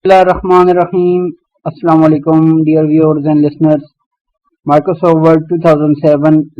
Bismillahirrahmanirrahim. Assalamu alaikum dear viewers and listeners. Microsoft Word 2007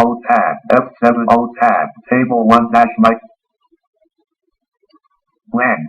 Alt-Tab, F7, Alt-Tab, Table 1 dash mic. Blank.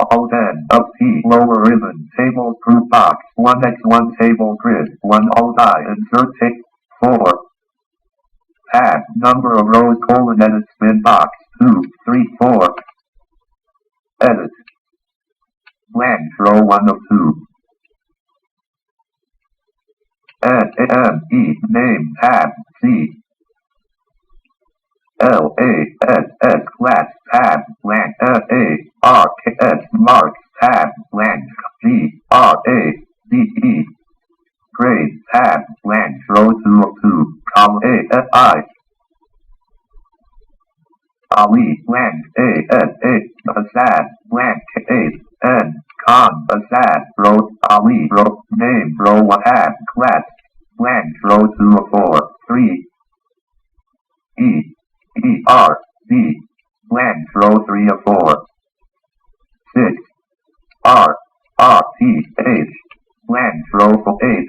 Alt-N, Up-T, lower ribbon, table group box, 1x1 table grid, 1 Alt-I, insert tick, 4. Tab, number of rows, edit spin box, 2, 3, 4. Edit. Blank, row 1 of 2. N-A-M-E, name, tab, C. L-A-S-S, class, tab, blank, F-A-R-K-S, marks, tab, blank, G-R-A-D-E. Grade, tab, blank, row 2 of 2, column A-F-I. Ali, blank, A-S-A, Asad, blank, A-N, Khan, Asad, row, Ali, row, name, row 1, tab, class, blank, row 2 of 4, 3. E-R-D, blank, row 3 of 4. 6. R-R-T-H, blank, row 8.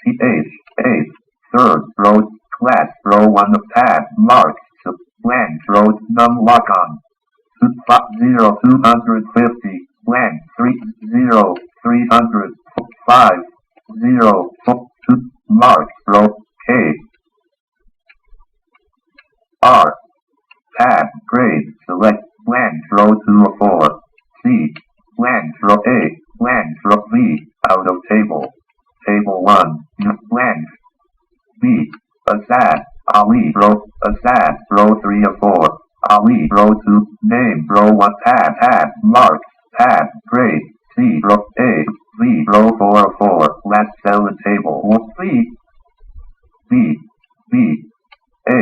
T-H, 8. Third, row, class, row 1 of tab, marks, blank, row, num lock on. 0, 250, blank, 3, 0, 300, 5, 0, 2, marks, row, K. R. Tab, grade, select, blank, row 2 of 4. C. Blank, row A, blank, row B, out of table. Table 1, blank. B. Asad, Ali, row, Asad, row 3 of 4. Ali, row 2, name, row 1, tab, marks, tab, grade, C, row A, B, row 4 of 4, last cell in table 1, C, B, A.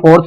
4th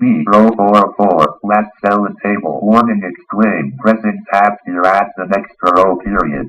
B, row 4 of 4, last cell in table, warning exclaim, pressing tab here at the next row period.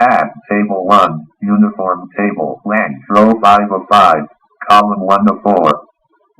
Tab, table 1, uniform table, blank, row 5 of 5, column 1 of 4.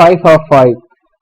5 of 5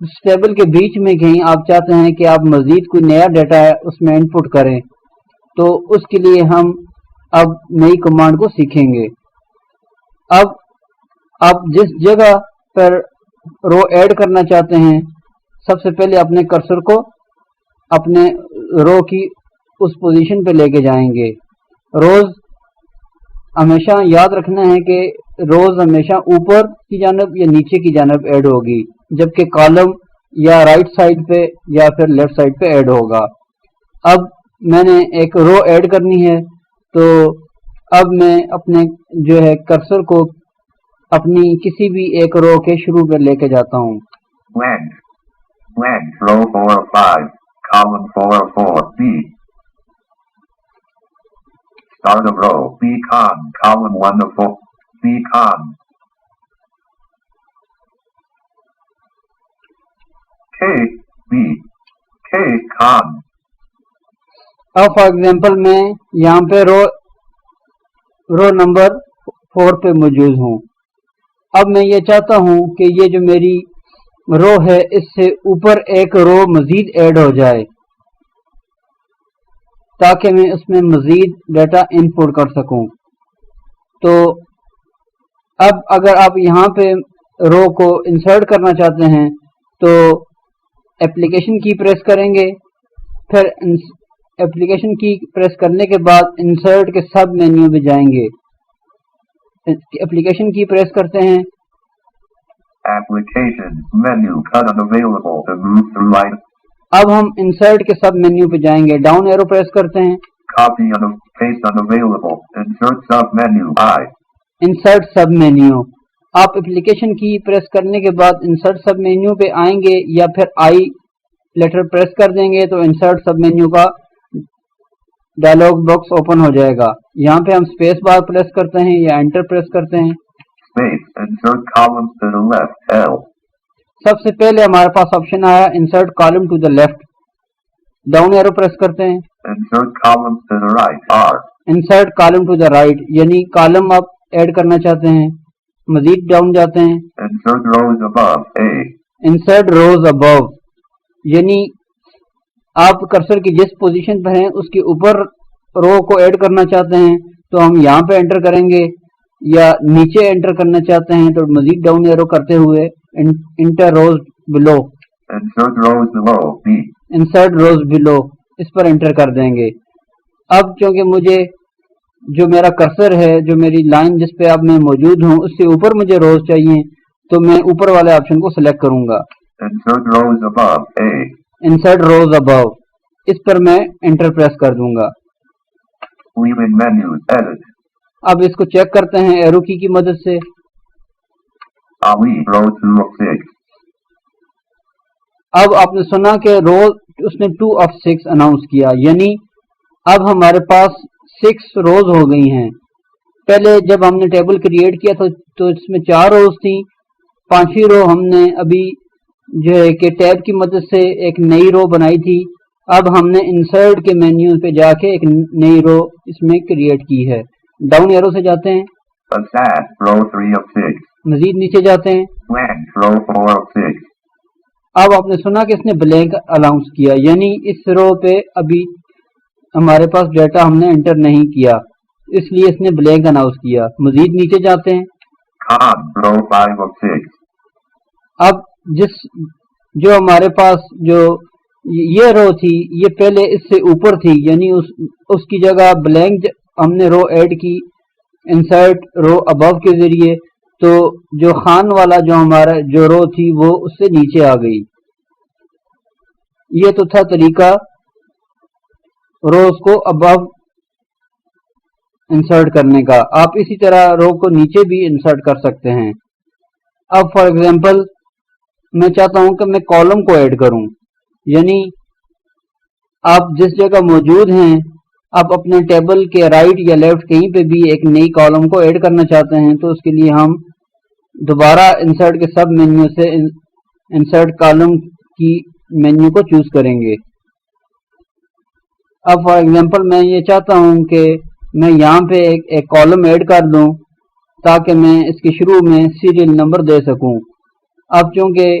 us table کے بیچ میں کہیں آپ چاہتے ہیں کہ آپ مزید کوئی نیا ڈیٹا ہے اس میں انپٹ کریں، تو اس کے لیے ہم اب نئی کمانڈ کو سیکھیں گے۔ اب آپ جس جگہ پر رو ایڈ کرنا چاہتے ہیں، سب سے پہلے اپنے کرسر کو اپنے رو کی اس پوزیشن پہ لے کے جائیں گے۔ روز ہمیشہ یاد رکھنا ہے کہ روز ہمیشہ اوپر کی جانب یا نیچے کی جانب ایڈ ہوگی، جبکہ کالم یا رائٹ سائڈ پہ یا پھر لیفٹ سائڈ پہ ایڈ ہوگا۔ اب میں نے ایک رو ایڈ کرنی ہے، تو اب میں اپنے جو ہے کرسر کو اپنی کسی بھی ایک رو کے شروع پہ لے کے جاتا ہوں۔ Length, row 4 of 5, column 4 of 4, B. Start of row, B con, column 1 of 4, B con. K, B, K con. اب فار ایگزامپل میں یہاں پہ رو نمبر 4 پہ موجود ہوں۔ اب میں یہ چاہتا ہوں کہ یہ جو میری رو ہے اس سے اوپر ایک رو مزید ایڈ ہو جائے تاکہ میں اس میں مزید ڈیٹا انپٹ کر سکوں۔ تو اب اگر آپ یہاں پہ رو کو انسرٹ کرنا چاہتے ہیں تو اپلیکیشن کی پریس کریں گے، پھر اپلیکیشن کی پریس کرنے کے بعد انسرٹ کے سب مینیو پہ جائیں گے۔ اپلیکیشن کی پریس کرتے ہیں، Application, menu, cut unavailable to move through item. اب ہم انسرٹ کے سب مینیو پہ جائیں گے، ڈاؤن ایرو پریس کرتے ہیں، Copy paste unavailable, insert sub menu, I. Insert sub menu. آپ اپلیکیشن کی پریس کرنے کے بعد انسرٹ سب مینیو پہ آئیں گے یا پھر آئی لیٹر پریس کر دیں گے تو انسرٹ سب مینیو کا ڈائلاگ باکس اوپن ہو جائے گا۔ یہاں پہ ہم اسپیس بار پریس کرتے ہیں یا انٹر پریس کرتے ہیں۔ Space, insert columns to the left, L. سب سے پہلے ہمارے پاس آپشن آیا insert column to the left, down arrow press کرتے ہیں، Insert columns to the right, R. Insert column to the right, یعنی کالم آپ ایڈ کرنا چاہتے ہیں، مزید ڈاؤن جاتے ہیں۔ Insert rows above, A. Insert rows above, یعنی آپ کرسر کی جس پوزیشن پہ ہیں اس کے اوپر رو کو ایڈ کرنا چاہتے ہیں تو ہم یہاں پہ انٹر کریں گے، یا نیچے انٹر کرنا چاہتے ہیں تو مزید ڈاؤن ایرو کرتے ہوئے enter rows below, Insert rows below, B. Insert rows below, اس پر انٹر کر دیں گے۔ اب چونکہ مجھے جو میرا کرسر ہے، جو میری لائن جس پہ اب میں موجود ہوں اس سے اوپر مجھے روز چاہیے، تو میں اوپر والے آپشن کو سلیکٹ کروں گا، Insert rows above, A. Insert rows above, اس پر میں انٹر پریس کر دوں گا۔ Leaving menus, edit. اب اس کو چیک کرتے ہیں ایرو کی مدد سے۔ Ali, row 2 of 6. اب آپ نے سنا کہ رو اس نے 2 of 6 اناؤنس کیا، یعنی اب ہمارے پاس 6 روز ہو گئی ہیں۔ پہلے جب ہم نے ٹیبل کریٹ کیا تو اس میں 4 روز تھیں، 5ویں رو ہم نے ابھی جو ہے کہ ٹیب کی مدد سے ایک نئی رو بنائی تھی، اب ہم نے انسرٹ کے مینیو پہ جا کے ایک نئی رو اس میں کریٹ کی ہے۔ ڈاؤن ایرو سے جاتے ہیں، Asad, row 3 of 6. مزید نیچے جاتے ہیں، Length, row 4 of 6. اب آپ نے سنا کہ اس نے بلینک الاؤنس کیا، یعنی اس رو پہ ابھی ہمارے پاس ڈیٹا ہم نے انٹر نہیں کیا، اس لیے اس نے بلینک اناؤنس کیا۔ مزید نیچے جاتے ہیں، Con, row 5 of 6. اب جو ہمارے پاس جو یہ رو تھی یہ پہلے اس سے اوپر تھی، یعنی اس کی جگہ بلینک ہم نے رو ایڈ کی انسرٹ رو ابو کے ذریعے، تو جو خان والا جو ہمارا جو رو تھی وہ اس سے نیچے آ گئی۔ یہ تو تھا طریقہ روز کو ابو انسرٹ کرنے کا۔ آپ اسی طرح رو کو نیچے بھی انسرٹ کر سکتے ہیں۔ اب فار ایگزامپل میں چاہتا ہوں کہ میں کالم کو ایڈ کروں، یعنی آپ جس جگہ موجود ہیں آپ اپنے ٹیبل کے رائٹ یا لیفٹ کہیں پہ بھی ایک نئی کالم کو ایڈ کرنا چاہتے ہیں تو اس کے لیے ہم دوبارہ انسرٹ کے سب مینیو سے انسرٹ کالم کی مینیو کو چوز کریں گے۔ اب فار ایگزامپل میں یہ چاہتا ہوں کہ میں یہاں پہ ایک کالم ایڈ کر دوں تاکہ میں اس کے شروع میں سیریل نمبر دے سکوں۔ اب چونکہ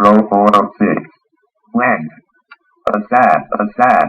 row 4 of 6. ASAD.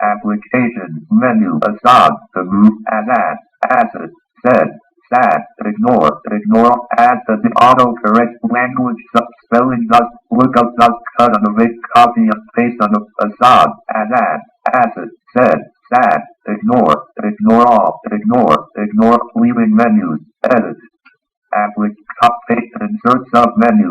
Application menu ASAD to move ASAD sad ignore add the autocorrect language spelling does lookup does cut on the make copy and paste on the ASAD sad ignore all leaving menus edit insert sub menu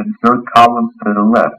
insert columns to the left।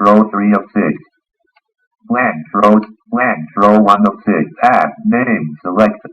row 3 of 6 row 1 of 6 tab name selected।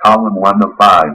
column 1 of 5।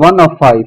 1 of 5।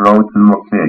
row 2 of 6।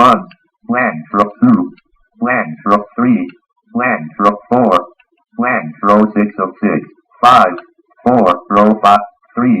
1 row 2 row 3 row 4 row 6 of 6 5 4 row 5 3।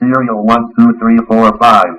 Serial 1 2 3 4 5।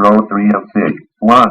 row 3 of 6 1।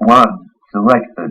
1 selected।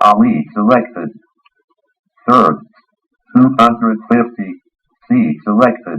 Ali selected। Third 250 C selected।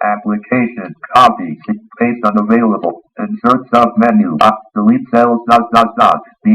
Application Copy. Paste unavailable. Insert sub menu. Delete cells. B.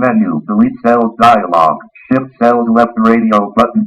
Menu. Delete cells dialog. Shift cells left radio button.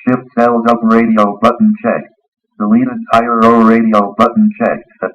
Shift cells up radio button checked. Delete entire row radio button checked.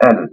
Edit.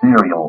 Serial.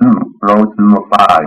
2. Row 2 of 5.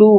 2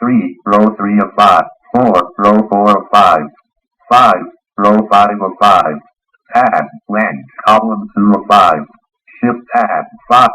3. Row 3 of 5. 4. Row 4 of 5. 5. Row 5 of 5. Tab. Blank. Column 2 of 5. Shift tab. 5.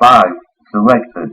5. Selected.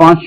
5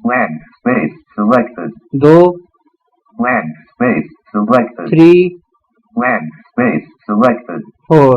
Blank space selected. 2. Blank space selected. 3. Blank space selected. 4.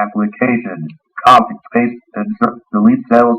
Application. Copy paste insert delete cells.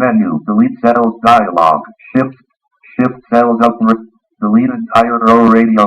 Menu. Delete cells dialog. Shift cells up. Delete entire row radio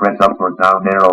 Press up or down arrow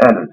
Edit.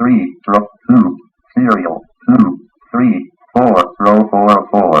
3. Row 2. Serial. 2. 3. 4. Row 4 of 4.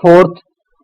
4th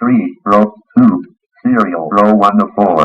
3. Row 2. Serial. Row 1 of 4.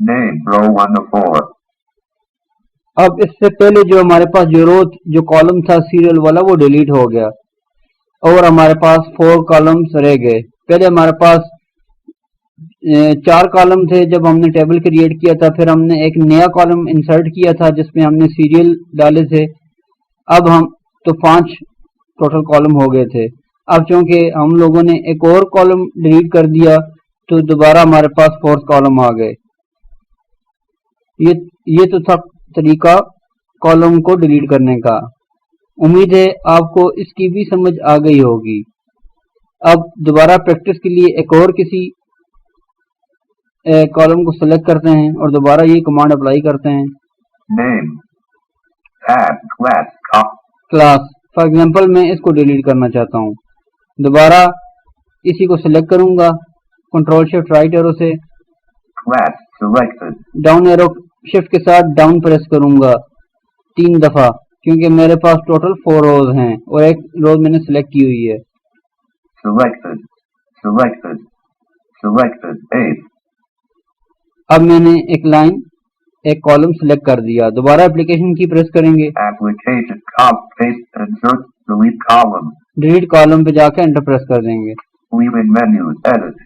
Name row 1 of 4. اب اس سے پہلے جو ہمارے پاس جو column تھا serial والا وہ delete ہو گیا اور ہمارے پاس 4 کالمز رہ گئے. پہلے ہمارے پاس 4 کالم تھے جب ہم نے ٹیبل کریٹ کیا تھا، پھر ہم نے ایک نیا کالم انسرٹ کیا تھا جس میں ہم نے سیریل ڈالے تھے. اب ہم تو 5 ٹوٹل کالم ہو گئے تھے. اب چونکہ ہم لوگوں نے ایک اور کالم ڈیلیٹ کر دیا تو دوبارہ ہمارے پاس 4 کالم آ گئے. یہ تو تھا طریقہ کالم کو ڈیلیٹ کرنے کا. امید ہے آپ کو اس کی بھی سمجھ آ گئی ہوگی. اب دوبارہ پریکٹس کے لیے ایک اور کسی کالم کو سلیکٹ کرتے ہیں اور دوبارہ یہ کمانڈ اپلائی کرتے ہیں. Name, tab, class for example میں اس کو ڈیلیٹ کرنا چاہتا ہوں. دوبارہ اسی کو سلیکٹ کروں گا کنٹرول شفٹ رائٹ ایرو سے. class selected, down arrow shift کے ساتھ ڈاؤن پریس کروں گا 3 دفعہ کیونکہ میرے پاس ٹوٹل 4 روز ہیں اور ایک روز میں نے سلیکٹ کی ہوئی ہے. selected, selected, selected, 8, اب میں نے ایک کالم سلیکٹ کر دیا. دوبارہ اپلیکیشن کی پریس کریں گے. application, paste, insert, delete column, delete column پہ جا کے انٹر پریس کر دیں گے. leaving menus, edit,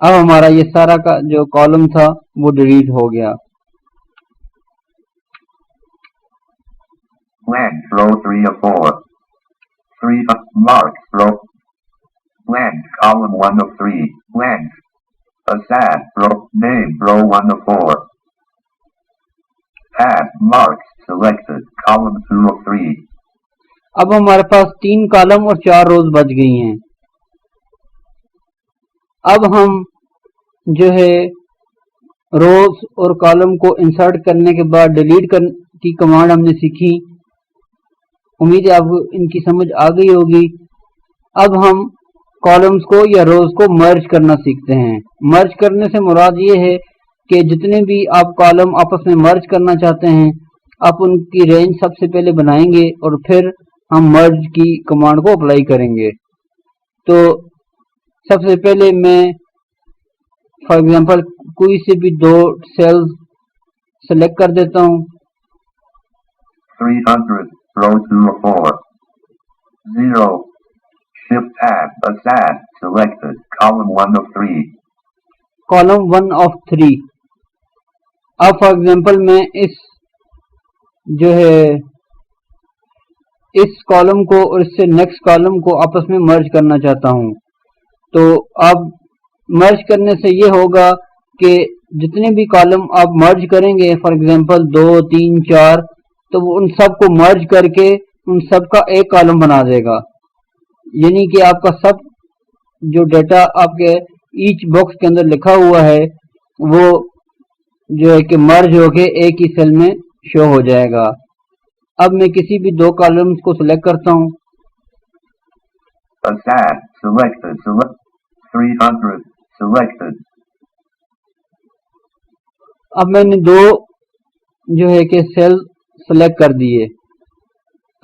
اب ہمارا یہ سارا کا جو کالم تھا وہ ڈیلیٹ ہو گیا. blank, row 3 of 4, 3 marks, row, blank, column 1 of 3, blank, ASAD, row, name, row 1 of 4, tab, marks, selected, column 2 of 3, اب ہمارے پاس 3 کالم اور 4 روز بچ گئی ہیں. اب ہم جو ہے روز اور کالم کو انسرٹ کرنے کے بعد ڈیلیٹ کی کمانڈ ہم نے سیکھی. امید ہے آپ کو ان کی سمجھ آ گئی ہوگی. اب ہم کالمز کو یا روز کو مرج کرنا سیکھتے ہیں. مرج کرنے سے مراد یہ ہے کہ جتنے بھی آپ کالم آپس میں مرج کرنا چاہتے ہیں آپ ان کی رینج سب سے پہلے بنائیں گے اور پھر ہم مرج کی کمانڈ کو اپلائی کریں گے. تو سب سے پہلے میں فار ایگزامپل کوئی سے بھی 2 سیلز سلیکٹ کر دیتا ہوں. 300, row 2 of 4, 0, shift tab, ASAD, selected, column 1 of 3, column 1 of 3. اب فار ایگزامپل میں اس کالم کو اور اس سے نیکسٹ کالم کو آپس میں مرج کرنا چاہتا ہوں. تو اب مرج کرنے سے یہ ہوگا کہ جتنے بھی کالم آپ مرج کریں گے فار ایگزامپل 2 3 4 تو وہ ان سب کو مرج کر کے ان سب کا ایک کالم بنا دے گا. یعنی کہ آپ کا سب جو ڈیٹا آپ کے ایچ باکس کے اندر لکھا ہوا ہے وہ جو ہے کہ مرج ہو کے ایک ہی سیل میں شو ہو جائے گا. اب میں کسی بھی 2 کالمز کو سلیکٹ کرتا ہوں. ASAD, selected, 300, selected, اب میں نے 2 جو ہے کہ سیل سلیکٹ کر دیے.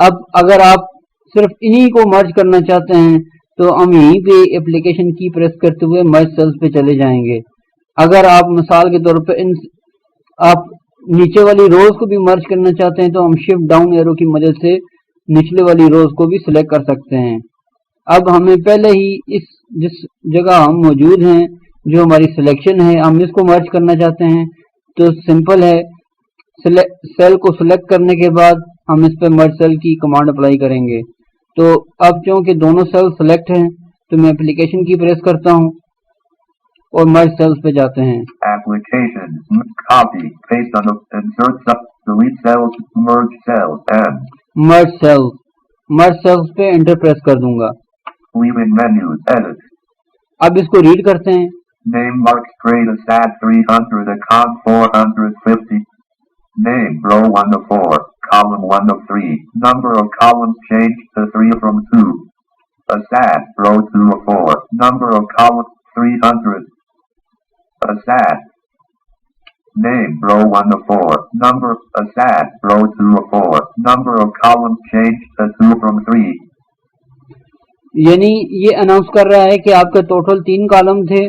اب اگر آپ صرف انہی کو مرج کرنا چاہتے ہیں تو ہم یہیں پہ اپلیکیشن کی پریس کرتے ہوئے مرج سیلز پہ چلے جائیں گے. اگر آپ مثال کے طور پہ آپ نیچے والی روز کو بھی مرج کرنا چاہتے ہیں تو ہم شفٹ ڈاؤن ایرو کی مدد سے نچلے والی روز کو بھی سلیکٹ کر سکتے ہیں. اب ہمیں پہلے ہی جس جگہ ہم موجود ہیں جو ہماری سلیکشن ہے ہم اس کو مرج کرنا چاہتے ہیں تو سمپل ہے. سیل کو سلیکٹ کرنے کے بعد ہم اس پہ مرج سیل کی کمانڈ اپلائی کریں گے. تو اب چونکہ دونوں سیل سلیکٹ ہیں تو میں اپلیکیشن کی پریس کرتا ہوں اور مرج سیلز پہ جاتے ہیں. application, copy, paste on the, insert, delete cells, merge cells, and merge cells پہ انٹر پریس کر دوں گا. leaving menus, edit, اب اس کو ریڈ کرتے ہیں. name, marks, grade, ASAD, 300, account 450, name, row 1 of 4, column 1 of 3, number of columns changed to 3 from 2, ASAD, row 2 of 4, number of columns 300, ASAD, name, row 1 of 4, number, ASAD, row 2 of 4, number of columns changed to 2 from 3. یعنی یہ announce کر رہا ہے کہ آپ کے total 3 column تھے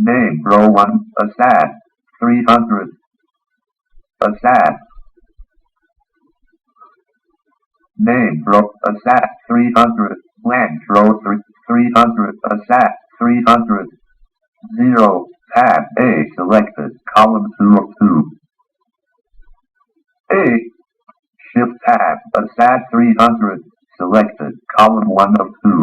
Name, row 1, ASAD, 300. ASAD. Name, row, ASAD, 300. Length, row 300. ASAD, 300. 0, tab, A, selected, column 2 of 2. A, shift tab, ASAD 300, selected, column 1 of 2.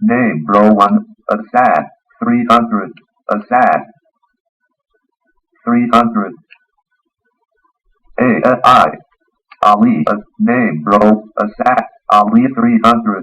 Name, row 1, ASAD 300, ASAD 300. A, Ali, name, row, ASAD, Ali 300.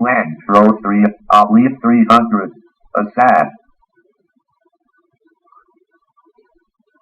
Length, row 3, Ali 300, ASAD.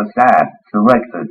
ASAD, selected.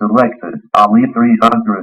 Selected, Ali 300.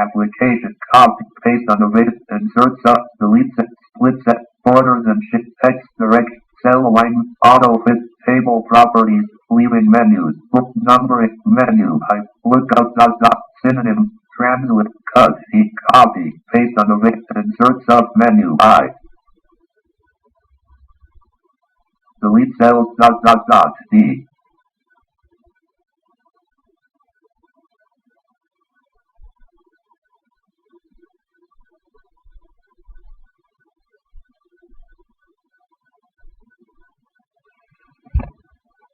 Application, copy, paste on the list, insert sub, delete set, split set, borders and shift text, direct, cell alignment, auto fit, table properties, leave-in menus, book numbering, menu, lookup, synonym, translate, cut, seek, copy, paste on the list, insert sub menu, delete cells, D.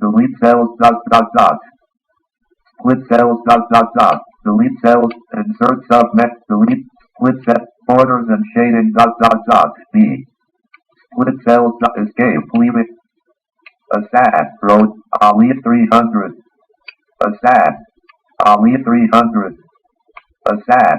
Delete cells, split cells, delete cells, insert subnet, delete, split set, borders and shading, B. Split cells, escape, leave it. ASAD, row, Ali 300. ASAD, Ali 300. ASAD.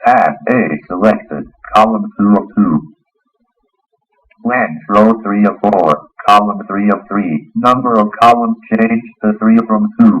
Tab A, selected, column 2 of 2. Length, row 3 of 4, column 3 of 3. Number of columns changed to 3 from 2.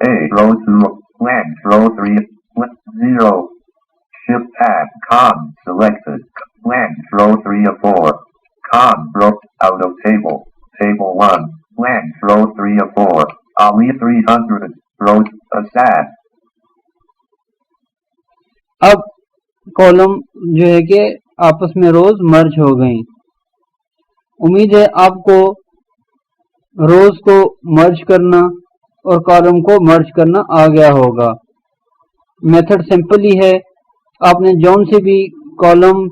A, row 2, length, row 3, 0, shift tab, con, selected, length, row 3 of 4, con, row, out of table, table 1, length, row 3 of 4, Ali 300, row, ASAD. اب column جو ہے کہ آپس میں روز مرج ہو گئیں. امید ہے آپ کو روز کو مرج کرنا اور کالم کو مرج کرنا آ گیا ہوگا. میتھڈ سمپل ہی ہے. آپ نے جون سے بھی کالم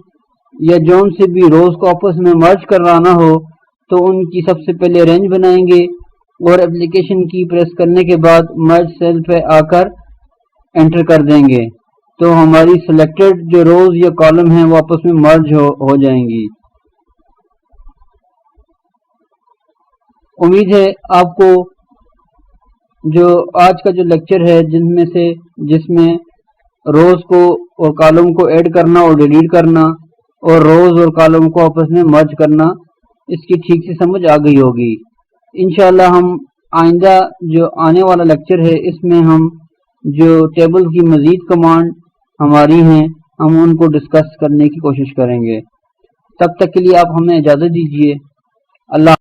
یا جون سے بھی روز کو آپس میں مرج کروانا ہو تو ان کی سب سے پہلے رینج بنائیں گے اور اپلیکیشن کی پریس کرنے کے بعد مرج سیل پہ آ کر انٹر کر دیں گے تو ہماری سلیکٹڈ جو روز یا کالم ہیں وہ آپس میں مرج ہو جائیں گی. امید ہے آپ کو جو آج کا جو لیکچر ہے جس میں روز کو اور کالم کو ایڈ کرنا اور ڈیلیٹ کرنا اور روز اور کالم کو آپس میں مرج کرنا اس کی ٹھیک سے سمجھ آ گئی ہوگی. انشاءاللہ ہم آئندہ جو آنے والا لیکچر ہے اس میں ہم جو ٹیبل کی مزید کمانڈ ہماری ہیں ہم ان کو ڈسکس کرنے کی کوشش کریں گے. تب تک کے لیے آپ ہمیں اجازت دیجیے. اللہ